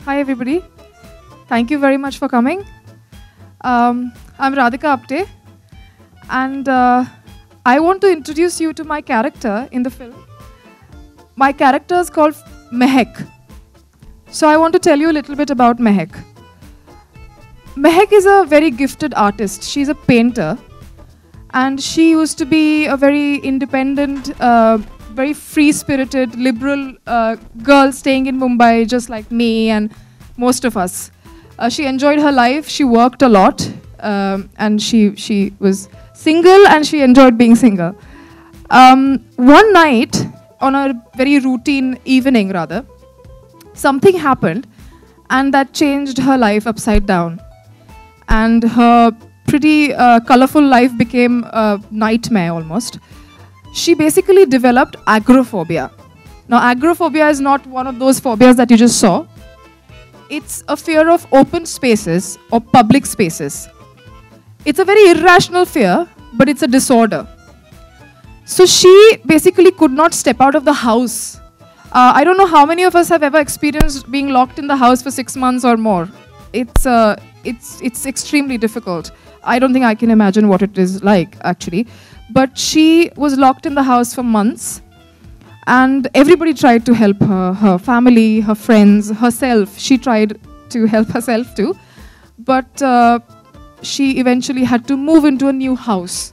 Hi everybody. Thank you very much for coming. I'm Radhika Apte, and I want to introduce you to my character in the film. My character is called Mehak. So I want to tell you a little bit about Mehak. Mehak is a very gifted artist. She's a painter, and she used to be a very independent, very free-spirited, liberal girl staying in Mumbai, just like me and most of us. She enjoyed her life. She worked a lot, and she was single, and she enjoyed being single. One night, on a very routine evening, rather, something happened, and that changed her life upside down. And her pretty colorful life became a nightmare almost. She basically developed agoraphobia. Now, agoraphobia is not one of those phobias that you just saw. It's a fear of open spaces or public spaces. It's a very irrational fear, but it's a disorder. So she basically could not step out of the house. I don't know how many of us have ever experienced being locked in the house for 6 months or more. It's extremely difficult. I don't think I can imagine what it is like, actually. But she was locked in the house for months, and everybody tried to help her, her family, her friends, herself. She tried to help herself too. But she eventually had to move into a new house.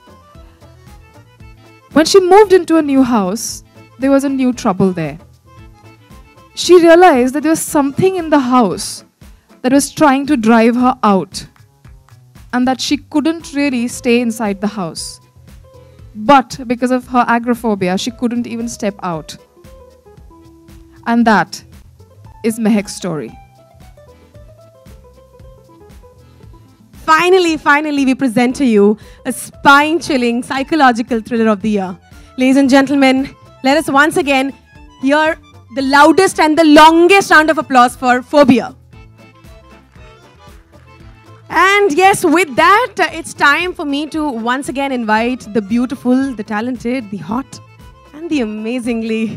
When she moved into a new house, there was a new trouble there. She realized that there was something in the house that was trying to drive her out, and that she couldn't really stay inside the house. But because of her agoraphobia, she couldn't even step out. And that is Mehak's story. Finally, we present to you a spine-chilling psychological thriller of the year. Ladies and gentlemen, let us once again hear the loudest and the longest round of applause for Phobia. And yes, with that, it's time for me to once again invite the beautiful, the talented, the hot, and the amazingly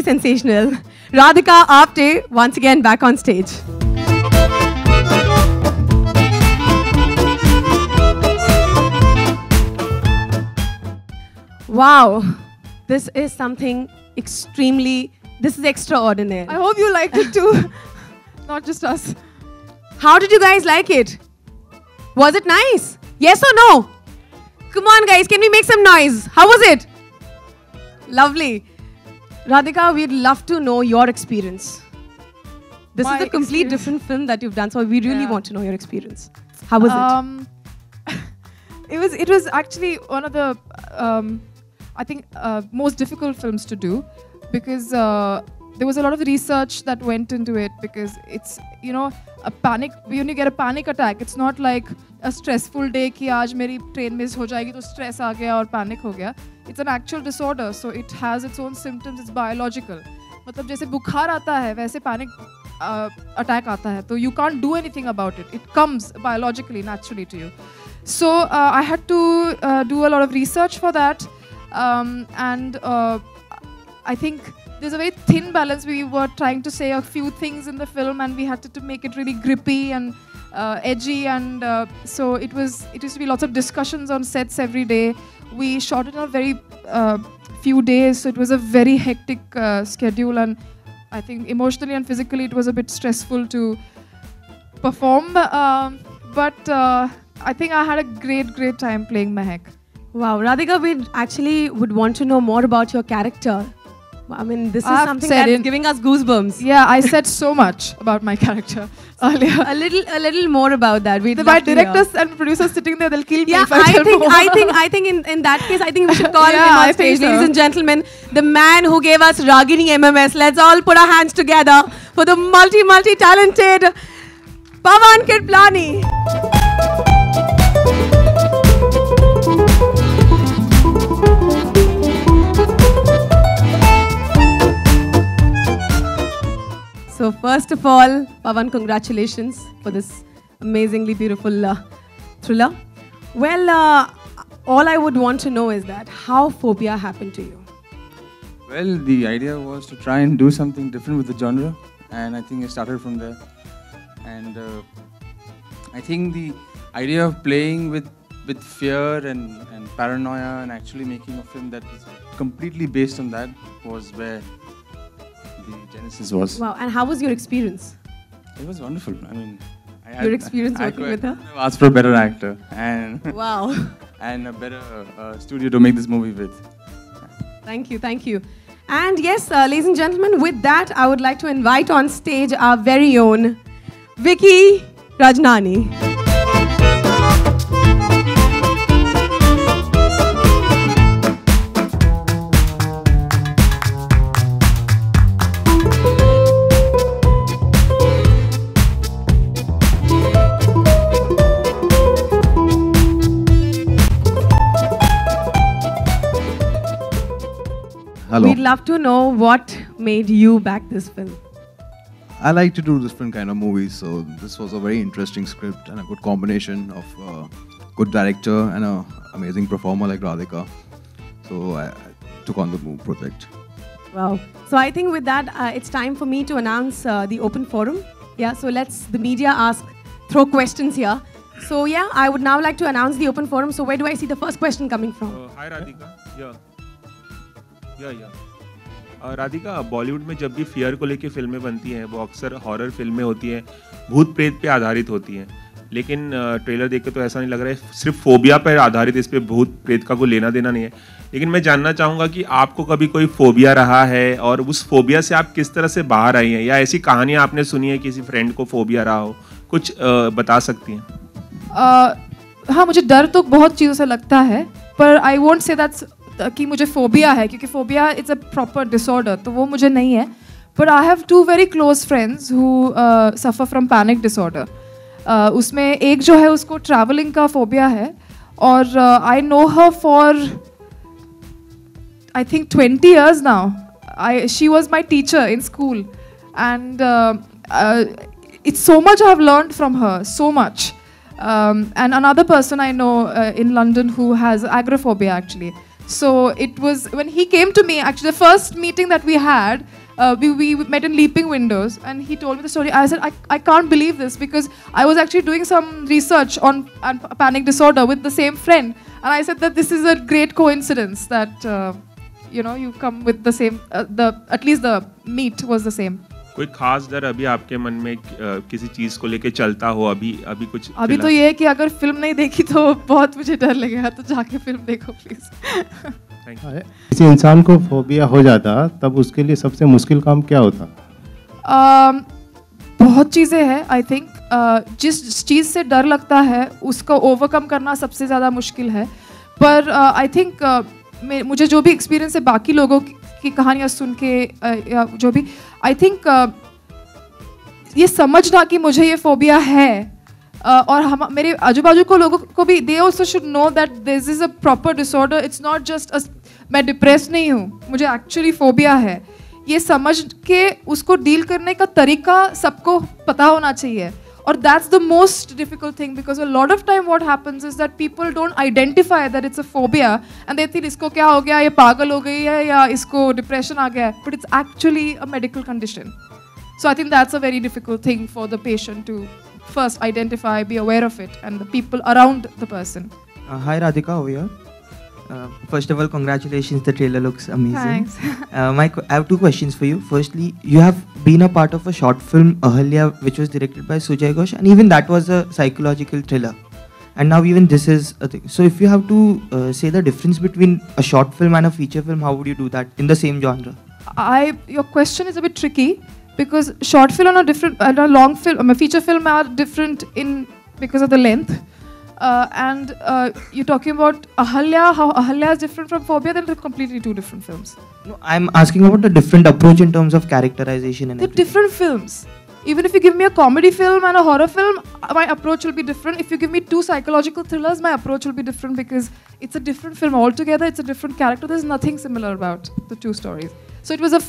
sensational Radhika Apte once again back on stage. Wow, this is something this is extraordinary. I hope you liked it too, not just us. How did you guys like it? Was it nice? Yes or no? Come on guys, can we make some noise? How was it? Lovely. Radhika, we'd love to know your experience. This is a complete different film that you've done, so we really want to know your experience. How was it? It was actually one of the I think most difficult films to do, because there was a lot of research that went into it, because it's, you know, a panic, when you get a panic attack, it's not like a stressful day ki aaj meri train miss ho jayegi to stress aa gaya aur panic ho gaya. It's an actual disorder, so it has its own symptoms, it's biological. मतलब जैसे बुखार आता है वैसे panic attack आता है, तो you can't do anything about it. It comes biologically, naturally to you. So I had to do a lot of research for that, and I think there's a very thin balance. We were trying to say a few things in the film, and we had to make it really grippy and edgy, and so it used to be lots of discussions on sets every day. We shot it in a very few days, so it was a very hectic schedule, and I think emotionally and physically it was a bit stressful to perform, but I think I had a great time playing Mehak. Wow, Radhika, we would want to know more about your character. I mean, this is something that's giving us goosebumps. Yeah, I said so much about my character earlier. A little more about that. My directors and producers sitting there, they'll kill me if I think in that case, I think we should call him on stage. Ladies and gentlemen, the man who gave us Ragini MMS. Let's all put our hands together for the multi-talented Pavan Kirplani. So first of all, Pavan, congratulations for this amazingly beautiful thriller. Well, all I would want to know is that how Phobia happened to you. Well, the idea was to try and do something different with the genre. and I think I started from there. And I think the idea of playing with fear and paranoia and actually making a film that is completely based on that was where the genesis was. Wow, and how was your experience? It was wonderful. I mean, Your experience working with her? I asked for a better actor and Wow. and a better studio to make this movie with. Thank you, thank you. And yes, ladies and gentlemen, with that, I would like to invite on stage our very own Vicky Rajnani. Hello. We'd love to know what made you back this film. I like to do different kind of movies, so this was a very interesting script and a good combination of good director and an amazing performer like Radhika. So I took on the project. Wow. So I think with that, it's time for me to announce the open forum. Yeah, so let's the media throw questions here. So yeah, I would now like to announce the open forum. So where do I see the first question coming from? Hi Radhika. Radhika, Bollywood में जब भी fear को लेके फिल्में बनती हैं वो अक्सर हॉरर फिल्में होती हैं, भूत प्रेत पे आधारित होती हैं, लेकिन ट्रेलर देख के तो ऐसा नहीं लग रहा है सिर्फ फोबिया पर आधारित, इस पे भूत प्रेत का कोई लेना देना नहीं है। लेकिन मैं जानना चाहूँगा कि आपको कभी कोई फोबिया रहा है और उस फोबिया से आप किस तरह से बाहर आई हैं, या ऐसी कहानियाँ आपने सुनी है किसी फ्रेंड को फोबिया रहा हो, कुछ बता सकती हैं? हाँ, मुझे डर तो बहुत चीज़ों से लगता है, पर आई वोंट से दैट्स कि मुझे फोबिया है, क्योंकि phobia it's a proper disorder, तो वो मुझे नहीं है। But I have 2 very close friends who suffer from panic disorder. उसमें एक जो है उसको ट्रैवलिंग का फोबिया है, और I know her for I think 20 years now. She was my teacher in school, and it's so much I've learned from her, so much. And another person I know in London who has agoraphobia actually. So it was when he came to me, actually the first meeting that we had, we met in Leaping Windows, and he told me the story. I said, I can't believe this, because I was actually doing some research on panic disorder with the same friend, and I said that this is a great coincidence that you come with the same, at least the meet was the same. कोई खास डर अभी आपके मन में किसी चीज को लेके चलता हो अभी कुछ? अभी तो ये है कि अगर फिल्म नहीं देखी तो बहुत मुझे डर लगेगा, तो जाके फिल्म देखो प्लीज। किसी इंसान को फोबिया हो जाता तब उसके लिए सबसे मुश्किल काम क्या होता? बहुत चीज़ें हैं आई थिंक। जिस चीज़ से डर लगता है उसको ओवरकम करना सबसे ज़्यादा मुश्किल है, पर आई थिंक मुझे जो भी एक्सपीरियंस है बाकी लोगों की कहानियाँ सुन के या जो भी, आई थिंक ये समझना कि मुझे ये फोबिया है, और हम मेरे आजू बाजू को लोगों को भी they also should know that this is a proper disorder. It's not just मैं डिप्रेस नहीं हूँ, मुझे एक्चुअली फोबिया है। ये समझ के उसको डील करने का तरीका सबको पता होना चाहिए, और that's the most difficult thing, because a lot of time what happens is that people don't identify that it's a phobia and they think इसको क्या हो गया, ये पागल हो गई है या इसको डिप्रेशन आ गया है, but it's actually a medical condition. So I think that's a very difficult thing for the patient to first identify, be aware of it, and the people around the person. Hi Radhika, over here. First of all, congratulations. The trailer looks amazing. Thanks. I have 2 questions for you. Firstly, you have been a part of a short film, Ahalya, which was directed by Sujay Ghosh, and even that was a psychological thriller. And now even this is a thing. So if you have to say the difference between a short film and a feature film, how would you do that in the same genre? Your question is a bit tricky, because short film and a long film, a feature film are different because of the length. And you're talking about Ahalya, how Ahalya is different from Phobia, then they're completely 2 different films. No, I'm asking about the different approach in terms of characterization and They're everything. different films. Even if you give me a comedy film and a horror film, my approach will be different. If you give me 2 psychological thrillers, my approach will be different, because it's a different film altogether. It's a different character. There's nothing similar about the 2 stories. So it was a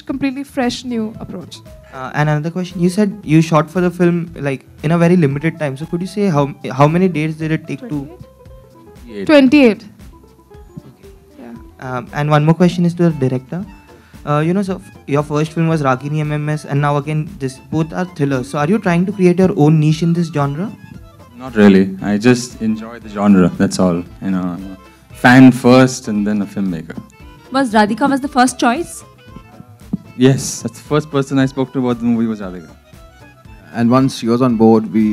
completely fresh, new approach. And another question, you said you shot for the film like in a very limited time. So could you say how many days did it take 28. Yeah. And one more question is to the director. So your first film was Ragini MMS, and now again this. Both are thrillers. So are you trying to create your own niche in this genre? Not really. I just enjoy the genre. That's all. I'm a fan first and then a filmmaker. Was Radhika the first choice? Yes, that's the first person I spoke to about the movie was Radhika. And once she was on board, we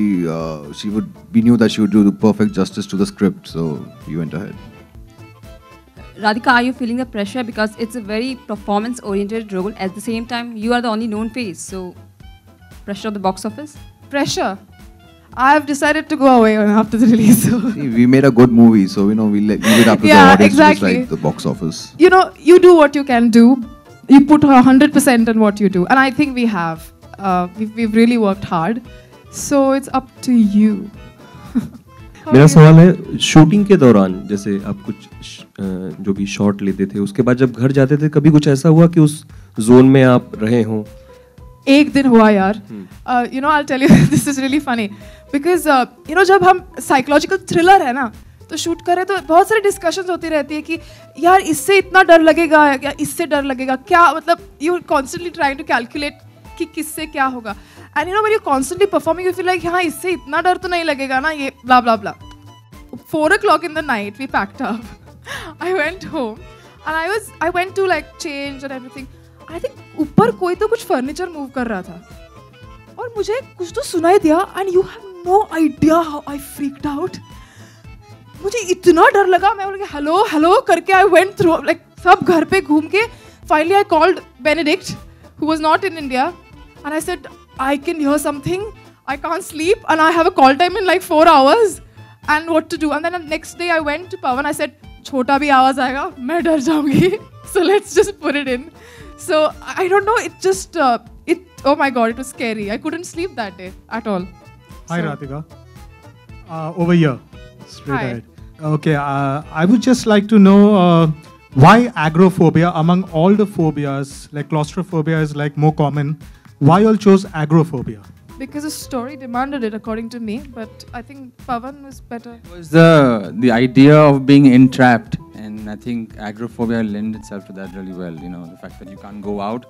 knew that she would do the perfect justice to the script, so we went ahead. Radhika, are you feeling the pressure because it's a very performance-oriented role? At the same time, you are the only known face, so pressure of the box office? Pressure. I've decided to go away after the release. So. See, we made a good movie, so leave it up to the Yeah, audience, exactly. just like the box office. You do what you can do. You put 100% in what you do, and I think we have. We've really worked hard. So it's up to you. मेरा सवाल है shooting के दौरान जैसे आप कुछ जो भी शॉट लेते थे उसके बाद जब घर जाते थे कभी कुछ ऐसा हुआ कि उस जोन में आप रहे हों एक दिन हुआ यार I'll tell you this is really funny because जब हम साइकोलॉजिकल थ्रिलर है ना तो शूट करें तो बहुत सारी डिस्कशंस होती रहती है कि यार इससे इतना डर लगेगा या इससे डर लगेगा क्या मतलब you constantly trying to calculate कि किससे क्या होगा and when you constantly performing you feel like हाँ इससे इतना डर तो नहीं लगेगा ना ये ब्ला ब्ला ब्ला 4 o'clock in the night we packed up I went home and I went to like change and everything I think ऊपर कोई तो कुछ फर्नीचर मूव कर रहा था और मुझे कुछ तो सुनाई दिया and you have no idea how I freaked out मुझे इतना डर लगा मैं बोल हेलो हेलो करके आई वेंट थ्रू लाइक सब घर पे घूम के finally I called Benedict who was not in India and I said I can hear something I can't sleep and I have a call time in like 4 hours and what to do and then the next day I went to Pawan I said छोटा भी आवाज आएगा मैं डर जाऊंगी so let's just put it in so I don't know it just oh my god it was scary I couldn't sleep that day at all. Hi Radhika over here straight Hi. ahead okay I would just like to know why agoraphobia among all the phobias like claustrophobia is like more common why you all chose agoraphobia Because the story demanded it according to me but I think Pawan was better. It was the idea of being entrapped and I think agoraphobia lends itself to that really well. The fact that you can't go out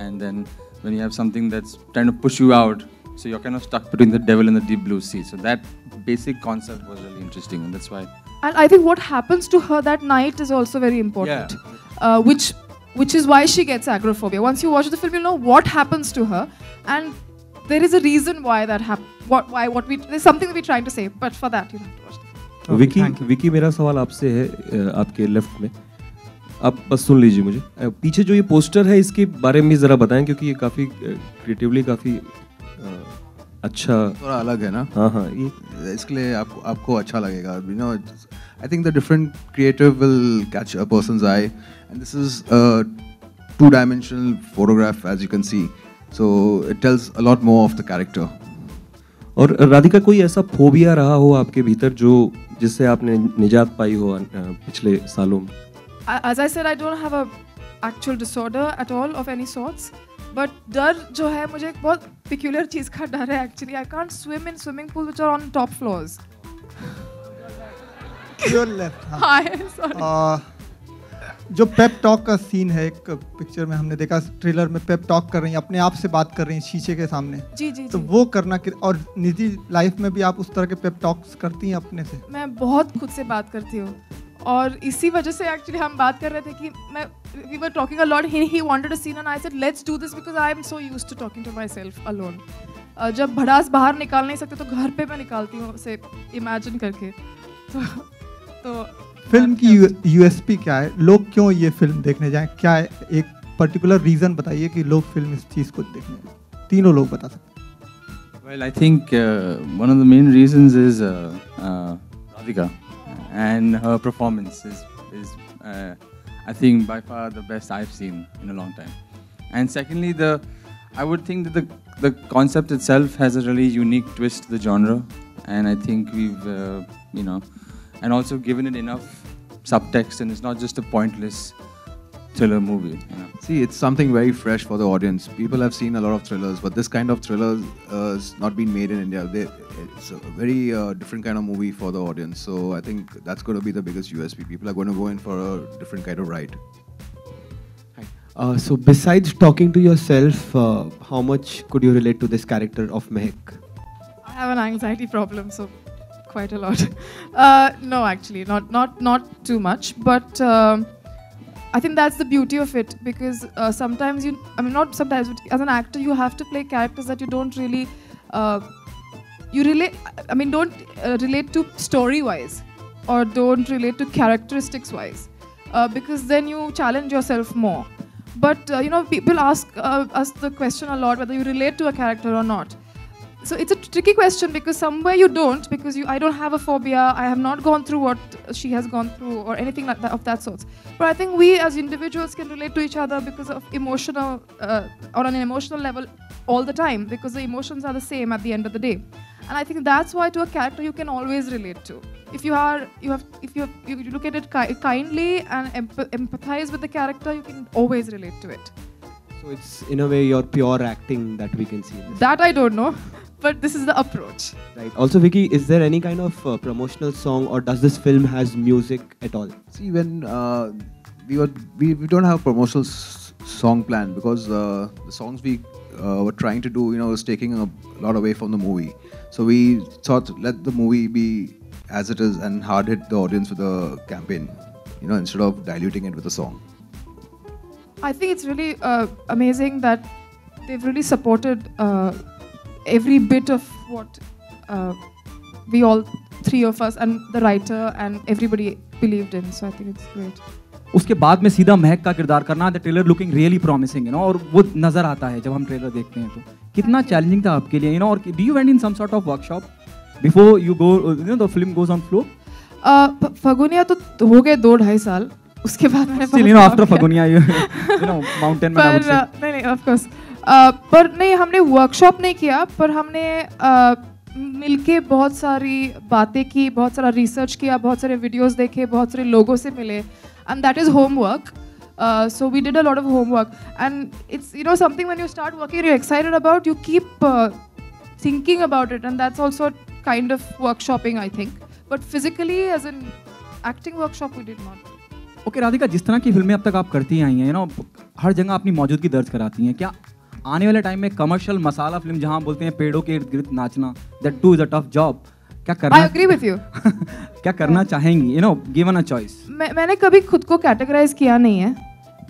and then when you have something that's trying to push you out so you're kind of stuck between the devil and the deep blue sea. So that basic concept was really interesting and that's why. And I think what happens to her that night is also very important. Yeah. Which is why she gets agoraphobia. Once you watch the film, you'll know what happens to her, and there is a reason why that happened. There's something that we're trying to say, but for that you have to watch the film. Okay, Vicky मेरा सवाल आपसे है आपके left में आप बस सुन लीजिए मुझे पीछे जो ये पोस्टर है इसके बारे में ज़रा बताएं क्योंकि ये काफ़ी क्रिएटिवली काफ़ी अच्छा थोड़ा अलग है ना हाँ ये इसके लिए आपको अच्छा लगेगा I think the different creative will catch a person's eye and this is a 2-dimensional photograph as you can see so it tells a lot more of the character. और राधिका कोई ऐसा फोबिया रहा हो आपके भीतर जो जिससे आपने निजात पाई हो पिछले सालों में? As I said, I don't have a actual disorder at all of any sorts. But डर जो है मुझे एक बहुत peculiar चीज़ का डर है actually. I can't swim in swimming pools which are on top floors. Your left. Hi, sorry. जो पेप टॉक का सीन है एक पिक्चर में हमने देखा ट्रेलर में पेप टॉक कर रही हैं अपने आप से बात कर रही हैं शीशे के सामने जी जी तो जी. वो करना और निजी लाइफ में भी आप उस तरह के पेप टॉक्स करती हैं अपने से मैं बहुत खुद से बात करती हूँ और इसी वजह से एक्चुअली हम बात कर रहे थे कि मैं we were talking a lot he wanted a scene and I said let's do this because I am so used to talking to myself alone जब भड़ास बाहर निकाल नहीं सकते तो घर पे मैं निकालती हूँ उसे इमेजिन करके तो फिल्म की यूएसपी क्या है लोग क्यों ये फिल्म देखने जाएं क्या है एक पर्टिकुलर रीजन बताइए कि लोग फिल्म इस चीज़ को देखने जाएं तीनों लोग बता सकते हैं Well, I think one of the main reasons is Radhika and her performance is I think by far the best I've seen in a long time. And secondly, I would think that the concept itself has a really unique twist to the genre, and I think we've and also given it enough subtext, and it's not just a pointless thriller movie. See, it's something very fresh for the audience. People have seen a lot of thrillers, but this kind of thriller has not been made in India. It's a very different kind of movie for the audience. So I think that's going to be the biggest USP. People are going to go in for a different kind of ride. Hi. So besides talking to yourself, how much could you relate to this character of Mehak? I have an anxiety problem, so quite a lot. No, actually, not too much. But I think that's the beauty of it, because sometimes not sometimes, but as an actor, you have to play characters that you don't really, don't relate to story-wise, or don't relate to characteristics-wise, because then you challenge yourself more. But people ask us the question a lot whether you relate to a character or not. So it's a tricky question, because somewhere you don't, because I don't have a phobia. I have not gone through what she has gone through or anything like that, of that sort. But I think we as individuals can relate to each other because of on an emotional level all the time, because the emotions are the same at the end of the day. And I think that's why to a character you can always relate to. If you look at it kindly and empathize with the character, you can always relate to it. So it's in a way your pure acting that we can see. That I don't know, but this is the approach. Right. Also, Vicky, is there any kind of promotional song, or does this film has music at all? See, when we don't have a promotional song plan, because the songs we were trying to do, was taking a lot away from the movie. So we thought, let the movie be as it is and hard hit the audience with a campaign, instead of diluting it with a song. I think it's really amazing that they've really supported every bit of what we all three of us and the writer and everybody believed in. So I think it's great. उसके बाद में सीधा महक का किरदार करना, the trailer looking really promising, और वो नजर आता है जब हम ट्रेलर देखते हैं। तो कितना चैलेंजिंग था आपके लिए, और do you went in some sort of workshop before you go, the film goes on floor? Phaguniya तो हो गए 2-2.5 साल, उसके बाद मैंने still, after फगुनिया माउंटेन में नहीं ऑफ कोर्स, पर नहीं, हमने वर्कशॉप नहीं किया, पर हमने मिलके बहुत सारी बातें की, बहुत सारा रिसर्च किया, बहुत सारे वीडियोस देखे, बहुत सारे लोगों से मिले, and that is homework. So we did a lot of homework, and it's something when you start working, you're excited about, you keep thinking about it, and that's also kind of workshopping, I think. But physically, as an acting workshop, we did not. Okay, Radhika, जिस तरह की फिल्में अब तक आप करती आई हैं, हर जगह अपनी मौजूदगी दर्ज कराती हैं, क्या आने वाले टाइम में कमर्शियल मसाला फिल्म, जहां बोलते हैं पेड़ों के इर्द गिर्द नाचना, that too is a tough job, क्या करना? I agree with you. क्या करना चाहेंगी, given a choice? मैंने कभी खुद को कैटेगराइज किया नहीं है।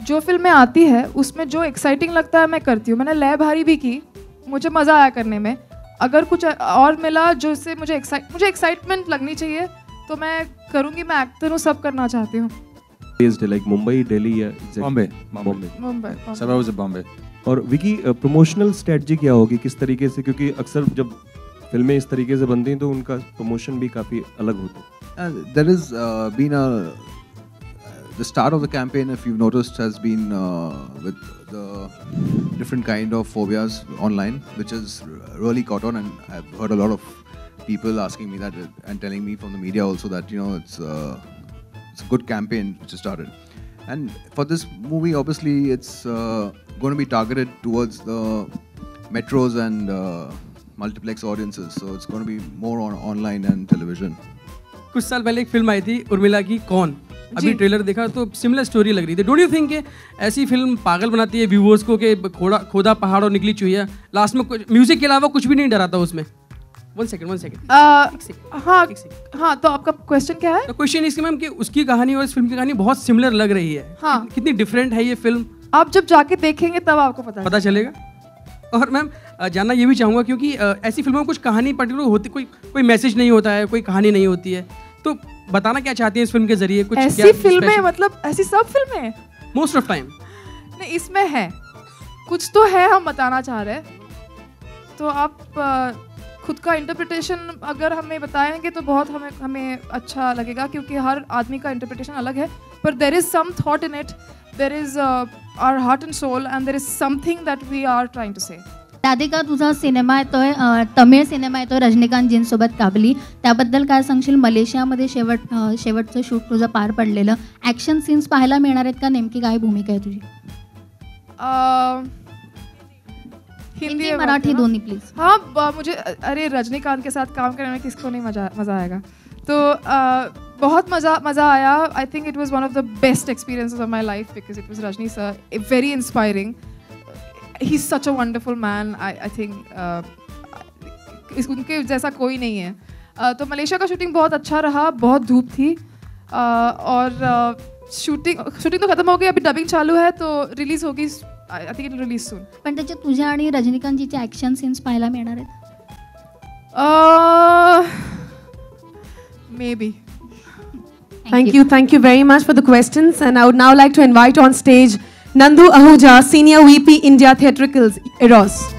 जो फिल्में आती है उसमें जो एक्साइटिंग लगता है मैं करती हूँ। मैंने लय भारी भी की, मुझे मज़ा आया करने में। अगर कुछ और मिला जो से मुझे एक्साइटमेंट लगनी चाहिए तो मैं करूँगी। मैं एक्टर हूँ, सब करना चाहती हूँ। Like Mumbai, Delhi, Bombay. Suburbs was at Bombay. और विकी, प्रमोशनल स्ट्रेटजी क्या होगी, किस तरीके से, क्योंकि अक्सर जब फिल्में इस तरीके से बनती हैं तो उनका प्रमोशन भी काफ़ी अलग होता है। There has been the start of the campaign, if you've noticed, has been with the different kind of phobias online, which has really caught on, and I've heard a lot of people asking me that and telling me from the media also that it's a good campaign which has started. And for this movie, obviously, it's going to be targeted towards the metros and multiplex audiences, so it's going to be more on online and television. कुछ साल पहले एक film आई थी उर्मिला की, कौन, अभी trailer देखा तो सिमिलर स्टोरी लग रही थी। डोंट यू थिंक कि ऐसी फिल्म पागल बनाती है व्यूअर्स को कि खोदा पहाड़ और निकली चुहिया, लास्ट में म्यूजिक के अलावा कुछ भी नहीं डरा था उसमें? वन सेकंड हाँ, तो आपका क्वेश्चन क्या है? तो क्वेश्चन इसके मैम कि उसकी कहानी और इस फिल्म की कहानी बहुत सिमिलर लग रही है। हाँ, कितनी डिफरेंट है ये फिल्म, आप जब जाके देखेंगे तब आपको पता चलेगा। और मैम जानना ये भी चाहूँगा क्योंकि ऐसी फिल्मों में कुछ कहानी पर्टिकुलर होती, कोई मैसेज नहीं होता है, कोई कहानी नहीं होती है, तो बताना क्या चाहती हैं इस फिल्म के जरिए? कुछ ऐसी फिल्में, मतलब ऐसी सब फिल्में मोस्ट ऑफ टाइम नहीं, इसमें है कुछ तो है हम बताना चाह रहे हैं, तो आप खुद का इंटरप्रिटेशन अगर हमें बताएंगे तो बहुत हमें अच्छा लगेगा, क्योंकि हर आदमी का इंटरप्रिटेशन अलग है, पर there is some thought in it, there is our heart and soul and there is something that we are trying to say. Radhika, तुझा सिनेमा येतोय, तमिळ सिनेमा येतोय रजनीकांतजींसोबत काबली, त्याबद्दल काय सांगशील? मलेशियामध्ये शेवटचं शूट तुझं पार पडलेलं, ॲक्शन सीन्स पाहायला मिळणार आहेत का? नेमकी काय भूमिका आहे तुझी? हिंदी मराठी दोन्ही प्लीज. हाँ, मुझे अरे रजनीकांत के साथ काम करने में किसको नहीं मज़ा आएगा, तो बहुत मज़ा आया. I think it was one of the best experiences of my life because it was Rajni sir. Very inspiring. He's such a wonderful man. I think उनके जैसा कोई नहीं है. तो मलेशिया का शूटिंग बहुत अच्छा रहा. बहुत धूप थी और शूटिंग तो खत्म हो गई. अभी डबिंग चालू है तो रिलीज होगी. I think it will release soon. पण त्याच्यात तुझ्या आणि रजनीकांतजीचे ॲक्शन सीन्स पाहायला मिळणार आहेत? Maybe. Thank you very much for the questions, and I would now like to invite on stage Nandu Ahuja, Senior VP India Theatricals, Eros.